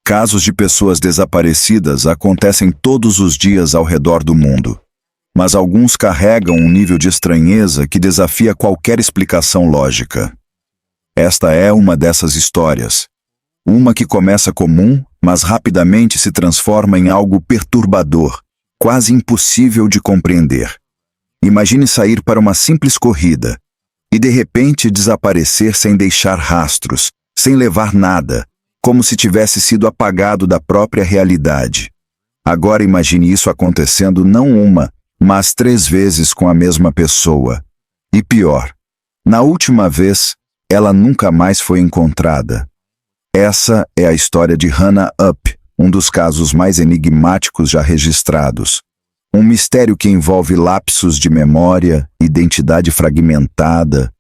Casos de pessoas desaparecidas acontecem todos os dias ao redor do mundo. Mas alguns carregam um nível de estranheza que desafia qualquer explicação lógica. Esta é uma dessas histórias. Uma que começa comum, mas rapidamente se transforma em algo perturbador, quase impossível de compreender. Imagine sair para uma simples corrida e de repente desaparecer sem deixar rastros, sem levar nada, como se tivesse sido apagado da própria realidade. Agora imagine isso acontecendo não uma, mas 3 vezes com a mesma pessoa. E pior, na última vez, ela nunca mais foi encontrada. Essa é a história de Hannah Up, um dos casos mais enigmáticos já registrados. Um mistério que envolve lapsos de memória, identidade fragmentada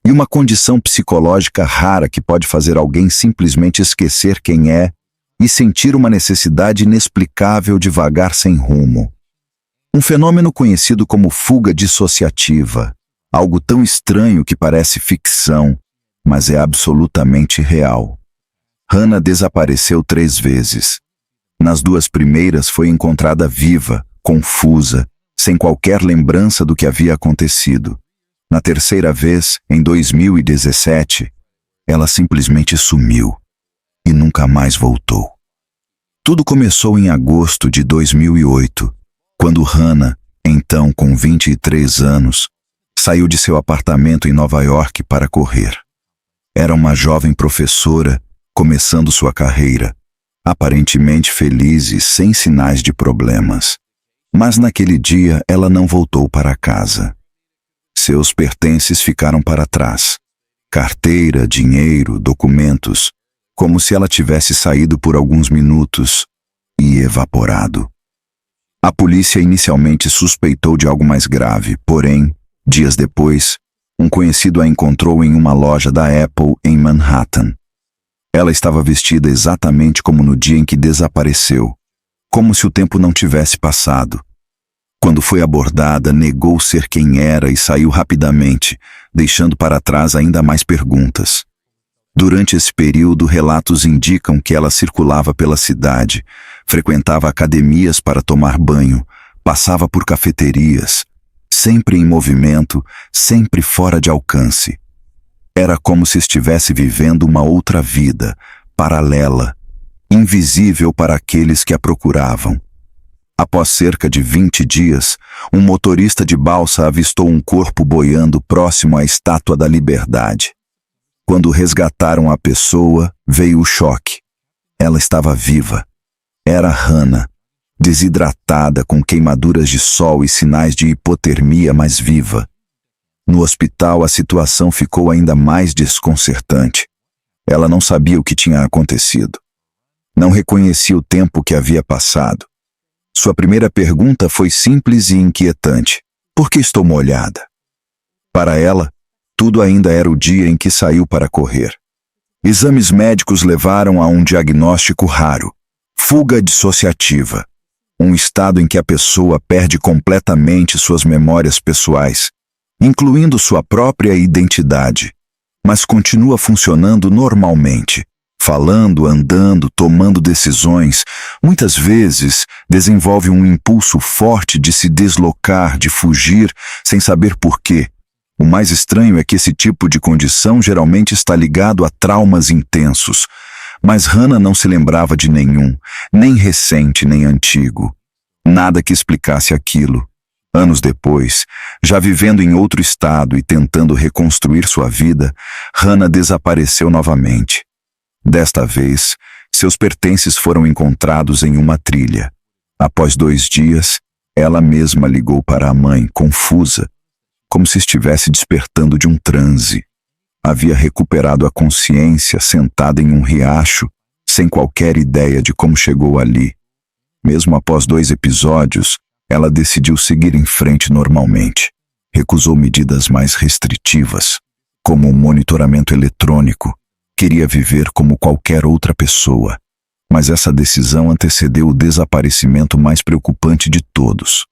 e uma condição psicológica rara que pode fazer alguém simplesmente esquecer quem é e sentir uma necessidade inexplicável de vagar sem rumo. Um fenômeno conhecido como fuga dissociativa, algo tão estranho que parece ficção, mas é absolutamente real. Hannah desapareceu 3 vezes. Nas 2 primeiras foi encontrada viva, confusa, sem qualquer lembrança do que havia acontecido. Na 3ª vez, em 2017, ela simplesmente sumiu e nunca mais voltou. Tudo começou em agosto de 2008, quando Hannah, então com 23 anos, saiu de seu apartamento em Nova York para correr. Era uma jovem professora, começando sua carreira, aparentemente feliz e sem sinais de problemas. Mas naquele dia ela não voltou para casa. Seus pertences ficaram para trás. Carteira, dinheiro, documentos, como se ela tivesse saído por alguns minutos e evaporado. A polícia inicialmente suspeitou de algo mais grave, porém, dias depois, um conhecido a encontrou em uma loja da Apple em Manhattan. Ela estava vestida exatamente como no dia em que desapareceu, como se o tempo não tivesse passado. Quando foi abordada, negou ser quem era e saiu rapidamente, deixando para trás ainda mais perguntas. Durante esse período, relatos indicam que ela circulava pela cidade, frequentava academias para tomar banho, passava por cafeterias, sempre em movimento, sempre fora de alcance. Era como se estivesse vivendo uma outra vida, paralela, invisível para aqueles que a procuravam. Após cerca de 20 dias, um motorista de balsa avistou um corpo boiando próximo à Estátua da Liberdade. Quando resgataram a pessoa, veio o choque. Ela estava viva. Era Hannah, desidratada, com queimaduras de sol e sinais de hipotermia, mas viva. No hospital, a situação ficou ainda mais desconcertante. Ela não sabia o que tinha acontecido. Não reconhecia o tempo que havia passado. Sua primeira pergunta foi simples e inquietante. Por que estou molhada? Para ela, tudo ainda era o dia em que saiu para correr. Exames médicos levaram a um diagnóstico raro: fuga dissociativa. Um estado em que a pessoa perde completamente suas memórias pessoais, incluindo sua própria identidade, mas continua funcionando normalmente, falando, andando, tomando decisões. Muitas vezes desenvolve um impulso forte de se deslocar, de fugir, sem saber por quê. O mais estranho é que esse tipo de condição geralmente está ligado a traumas intensos, mas Hannah não se lembrava de nenhum, nem recente nem antigo. Nada que explicasse aquilo. Anos depois, já vivendo em outro estado e tentando reconstruir sua vida, Hannah desapareceu novamente. Desta vez, seus pertences foram encontrados em uma trilha. Após 2 dias, ela mesma ligou para a mãe, confusa, como se estivesse despertando de um transe. Havia recuperado a consciência sentada em um riacho, sem qualquer ideia de como chegou ali. Mesmo após 2 episódios, ela decidiu seguir em frente normalmente. Recusou medidas mais restritivas, como o monitoramento eletrônico. Queria viver como qualquer outra pessoa. Mas essa decisão antecedeu o desaparecimento mais preocupante de todos.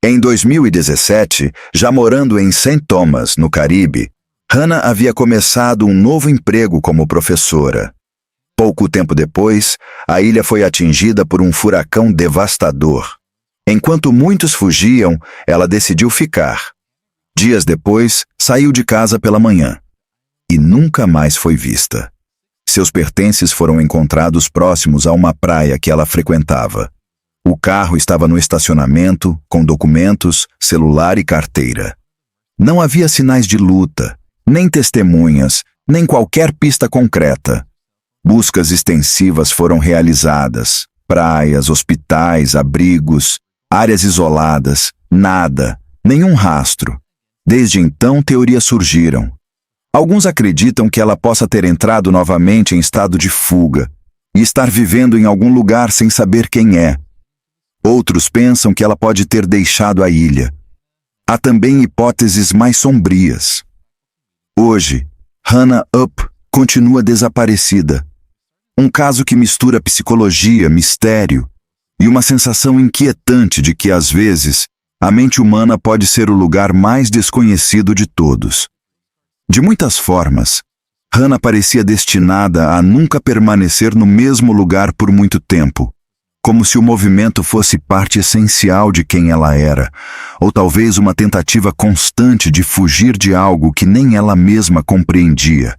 Em 2017, já morando em St. Thomas, no Caribe, Hannah havia começado um novo emprego como professora. Pouco tempo depois, a ilha foi atingida por um furacão devastador. Enquanto muitos fugiam, ela decidiu ficar. Dias depois, saiu de casa pela manhã e nunca mais foi vista. Seus pertences foram encontrados próximos a uma praia que ela frequentava. O carro estava no estacionamento, com documentos, celular e carteira. Não havia sinais de luta, nem testemunhas, nem qualquer pista concreta. Buscas extensivas foram realizadas. Praias, hospitais, abrigos, áreas isoladas, nada, nenhum rastro. Desde então, teorias surgiram. Alguns acreditam que ela possa ter entrado novamente em estado de fuga e estar vivendo em algum lugar sem saber quem é. Outros pensam que ela pode ter deixado a ilha. Há também hipóteses mais sombrias. Hoje, Hannah Up continua desaparecida. Um caso que mistura psicologia, mistério e uma sensação inquietante de que, às vezes, a mente humana pode ser o lugar mais desconhecido de todos. De muitas formas, Hannah parecia destinada a nunca permanecer no mesmo lugar por muito tempo, como se o movimento fosse parte essencial de quem ela era, ou talvez uma tentativa constante de fugir de algo que nem ela mesma compreendia,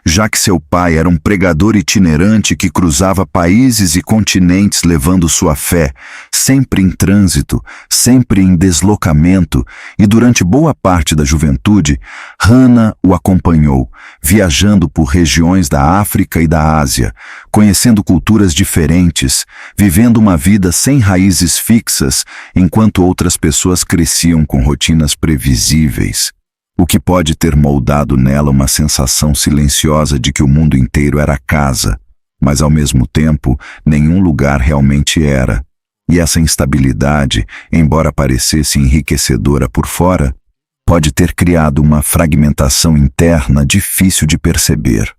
já que seu pai era um pregador itinerante que cruzava países e continentes levando sua fé, sempre em trânsito, sempre em deslocamento, e durante boa parte da juventude, Hannah o acompanhou, viajando por regiões da África e da Ásia, conhecendo culturas diferentes, vivendo uma vida sem raízes fixas, enquanto outras pessoas cresciam com rotinas previsíveis. O que pode ter moldado nela uma sensação silenciosa de que o mundo inteiro era casa, mas ao mesmo tempo nenhum lugar realmente era. E essa instabilidade, embora parecesse enriquecedora por fora, pode ter criado uma fragmentação interna difícil de perceber.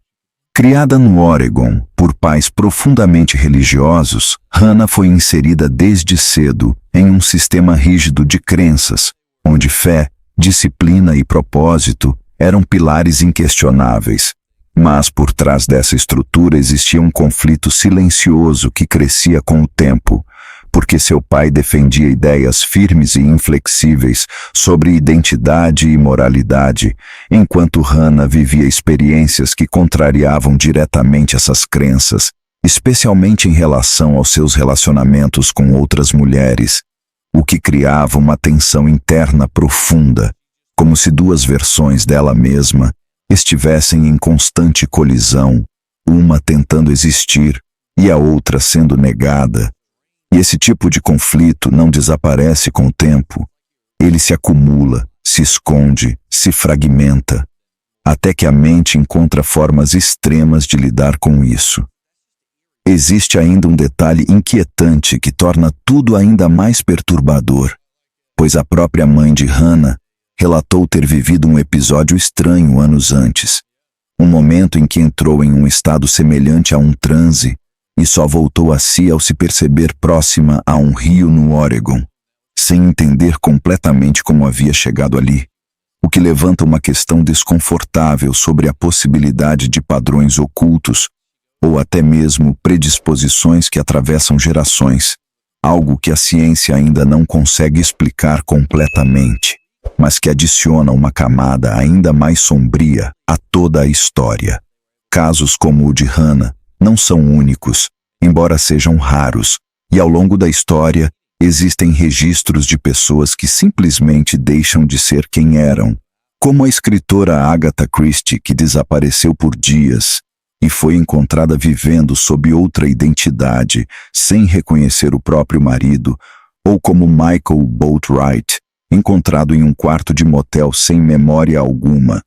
Criada no Oregon por pais profundamente religiosos, Hannah foi inserida desde cedo em um sistema rígido de crenças, onde fé, disciplina e propósito eram pilares inquestionáveis. Mas por trás dessa estrutura existia um conflito silencioso que crescia com o tempo, porque seu pai defendia ideias firmes e inflexíveis sobre identidade e moralidade, enquanto Hannah vivia experiências que contrariavam diretamente essas crenças, especialmente em relação aos seus relacionamentos com outras mulheres, o que criava uma tensão interna profunda, como se duas versões dela mesma estivessem em constante colisão, uma tentando existir e a outra sendo negada. E esse tipo de conflito não desaparece com o tempo. Ele se acumula, se esconde, se fragmenta, até que a mente encontra formas extremas de lidar com isso. Existe ainda um detalhe inquietante que torna tudo ainda mais perturbador, pois a própria mãe de Hannah relatou ter vivido um episódio estranho anos antes, um momento em que entrou em um estado semelhante a um transe e só voltou a si ao se perceber próxima a um rio no Oregon, sem entender completamente como havia chegado ali, o que levanta uma questão desconfortável sobre a possibilidade de padrões ocultos ou até mesmo predisposições que atravessam gerações, algo que a ciência ainda não consegue explicar completamente, mas que adiciona uma camada ainda mais sombria a toda a história. Casos como o de Hannah não são únicos, embora sejam raros, e ao longo da história existem registros de pessoas que simplesmente deixam de ser quem eram, como a escritora Agatha Christie, que desapareceu por dias e foi encontrada vivendo sob outra identidade, sem reconhecer o próprio marido, ou como Michael Boatwright, encontrado em um quarto de motel sem memória alguma,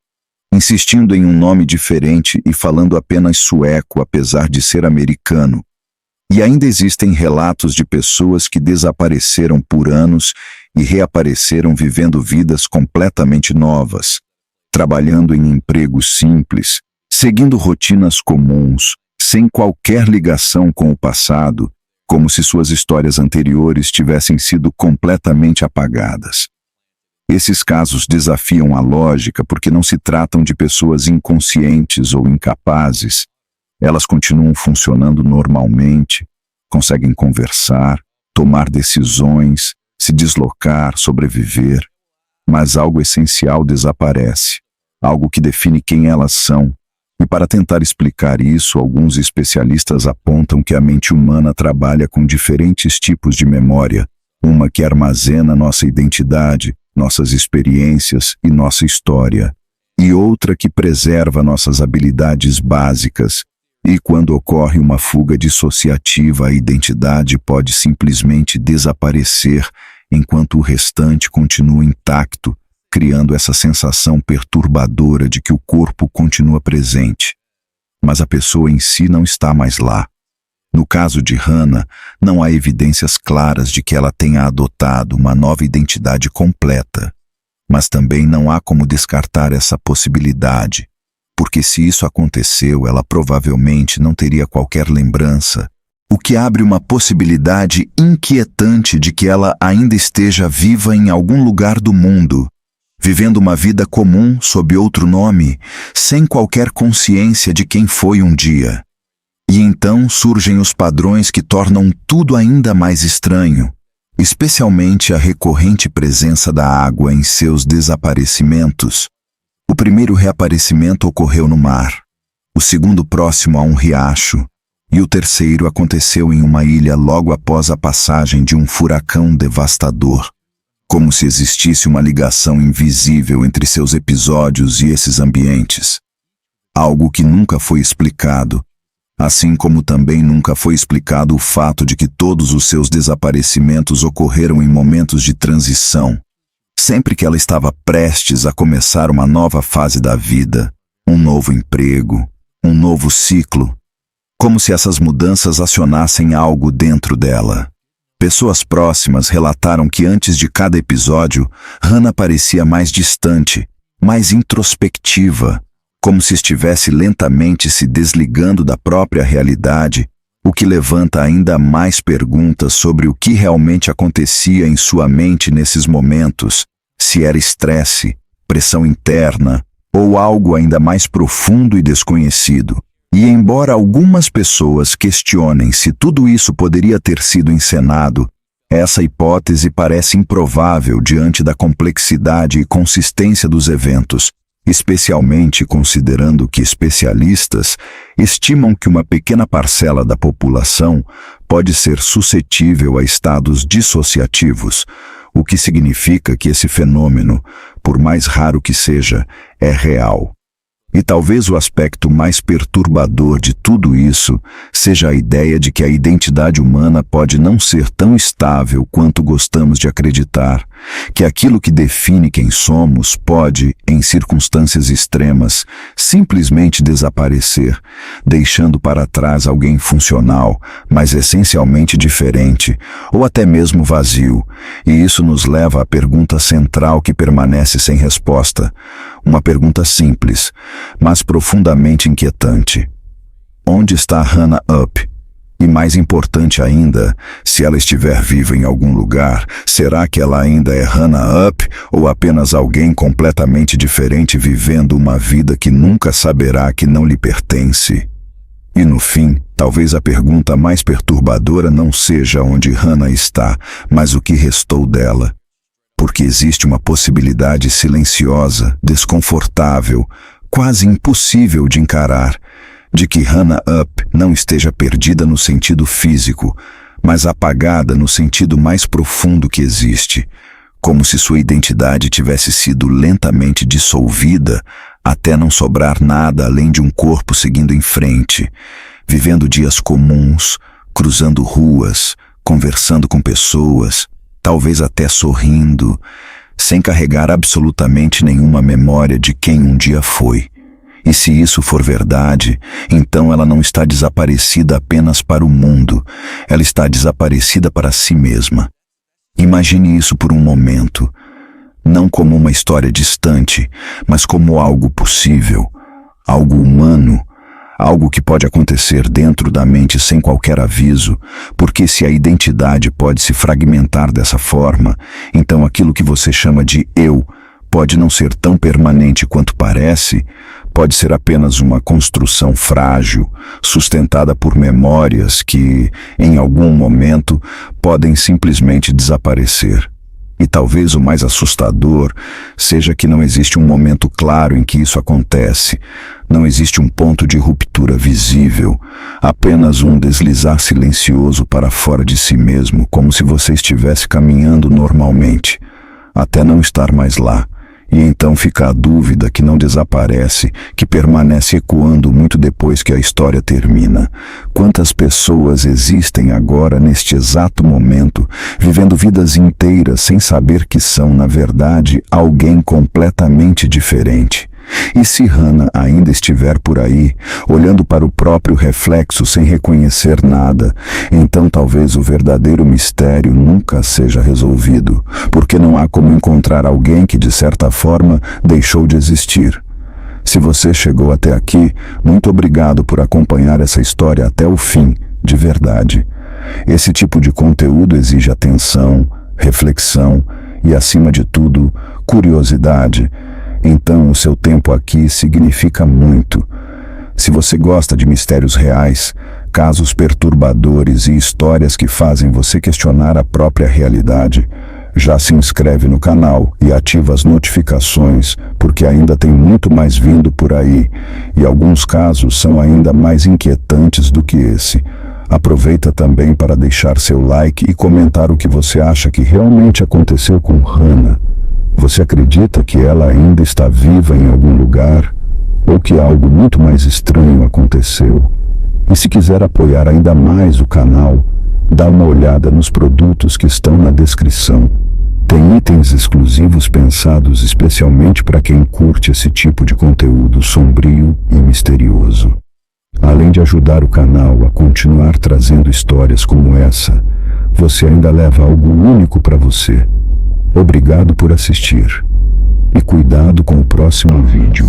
insistindo em um nome diferente e falando apenas sueco apesar de ser americano. E ainda existem relatos de pessoas que desapareceram por anos e reapareceram vivendo vidas completamente novas, trabalhando em empregos simples, seguindo rotinas comuns, sem qualquer ligação com o passado, como se suas histórias anteriores tivessem sido completamente apagadas. Esses casos desafiam a lógica porque não se tratam de pessoas inconscientes ou incapazes, Elas continuam funcionando normalmente, conseguem conversar, tomar decisões, se deslocar, sobreviver. Mas algo essencial desaparece, algo que define quem elas são. E para tentar explicar isso, alguns especialistas apontam que a mente humana trabalha com diferentes tipos de memória, uma que armazena nossa identidade, nossas experiências e nossa história, e outra que preserva nossas habilidades básicas. E quando ocorre uma fuga dissociativa, a identidade pode simplesmente desaparecer, enquanto o restante continua intacto, criando essa sensação perturbadora de que o corpo continua presente, mas a pessoa em si não está mais lá. No caso de Hannah, não há evidências claras de que ela tenha adotado uma nova identidade completa, mas também não há como descartar essa possibilidade, porque se isso aconteceu, ela provavelmente não teria qualquer lembrança, o que abre uma possibilidade inquietante de que ela ainda esteja viva em algum lugar do mundo, vivendo uma vida comum sob outro nome, sem qualquer consciência de quem foi um dia. E então surgem os padrões que tornam tudo ainda mais estranho, especialmente a recorrente presença da água em seus desaparecimentos. O primeiro reaparecimento ocorreu no mar, o segundo próximo a um riacho, e o terceiro aconteceu em uma ilha logo após a passagem de um furacão devastador. Como se existisse uma ligação invisível entre seus episódios e esses ambientes. Algo que nunca foi explicado, assim como também nunca foi explicado o fato de que todos os seus desaparecimentos ocorreram em momentos de transição, sempre que ela estava prestes a começar uma nova fase da vida, um novo emprego, um novo ciclo, como se essas mudanças acionassem algo dentro dela. Pessoas próximas relataram que antes de cada episódio, Hannah parecia mais distante, mais introspectiva, como se estivesse lentamente se desligando da própria realidade, o que levanta ainda mais perguntas sobre o que realmente acontecia em sua mente nesses momentos, se era estresse, pressão interna ou algo ainda mais profundo e desconhecido. E embora algumas pessoas questionem se tudo isso poderia ter sido encenado, essa hipótese parece improvável diante da complexidade e consistência dos eventos, especialmente considerando que especialistas estimam que uma pequena parcela da população pode ser suscetível a estados dissociativos, o que significa que esse fenômeno, por mais raro que seja, é real. E talvez o aspecto mais perturbador de tudo isso seja a ideia de que a identidade humana pode não ser tão estável quanto gostamos de acreditar, que aquilo que define quem somos pode, em circunstâncias extremas, simplesmente desaparecer, deixando para trás alguém funcional, mas essencialmente diferente, ou até mesmo vazio, e isso nos leva à pergunta central que permanece sem resposta, uma pergunta simples, mas profundamente inquietante. Onde está Hannah Up? E mais importante ainda, se ela estiver viva em algum lugar, será que ela ainda é Hannah Up ou apenas alguém completamente diferente vivendo uma vida que nunca saberá que não lhe pertence? E no fim, talvez a pergunta mais perturbadora não seja onde Hannah está, mas o que restou dela. Porque existe uma possibilidade silenciosa, desconfortável, quase impossível de encarar, de que Hannah Up não esteja perdida no sentido físico, mas apagada no sentido mais profundo que existe, como se sua identidade tivesse sido lentamente dissolvida até não sobrar nada além de um corpo seguindo em frente, vivendo dias comuns, cruzando ruas, conversando com pessoas, talvez até sorrindo, sem carregar absolutamente nenhuma memória de quem um dia foi. E se isso for verdade, então ela não está desaparecida apenas para o mundo, ela está desaparecida para si mesma. Imagine isso por um momento, não como uma história distante, mas como algo possível, algo humano, algo que pode acontecer dentro da mente sem qualquer aviso, porque se a identidade pode se fragmentar dessa forma, então aquilo que você chama de eu pode não ser tão permanente quanto parece, pode ser apenas uma construção frágil, sustentada por memórias que, em algum momento, podem simplesmente desaparecer. E talvez o mais assustador seja que não existe um momento claro em que isso acontece. Não existe um ponto de ruptura visível, apenas um deslizar silencioso para fora de si mesmo, como se você estivesse caminhando normalmente, até não estar mais lá. E então fica a dúvida que não desaparece, que permanece ecoando muito depois que a história termina. Quantas pessoas existem agora, neste exato momento, vivendo vidas inteiras sem saber que são, na verdade, alguém completamente diferente? E se Hannah ainda estiver por aí, olhando para o próprio reflexo sem reconhecer nada, então talvez o verdadeiro mistério nunca seja resolvido, porque não há como encontrar alguém que, de certa forma, deixou de existir. Se você chegou até aqui, muito obrigado por acompanhar essa história até o fim, de verdade. Esse tipo de conteúdo exige atenção, reflexão e, acima de tudo, curiosidade. Então, o seu tempo aqui significa muito. Se você gosta de mistérios reais, casos perturbadores e histórias que fazem você questionar a própria realidade, já se inscreve no canal e ativa as notificações, porque ainda tem muito mais vindo por aí, e alguns casos são ainda mais inquietantes do que esse. Aproveita também para deixar seu like e comentar o que você acha que realmente aconteceu com Hannah. Você acredita que ela ainda está viva em algum lugar? Ou que algo muito mais estranho aconteceu? E se quiser apoiar ainda mais o canal, dá uma olhada nos produtos que estão na descrição. Tem itens exclusivos pensados especialmente para quem curte esse tipo de conteúdo sombrio e misterioso. Além de ajudar o canal a continuar trazendo histórias como essa, você ainda leva algo único para você. Obrigado por assistir. E cuidado com o próximo vídeo.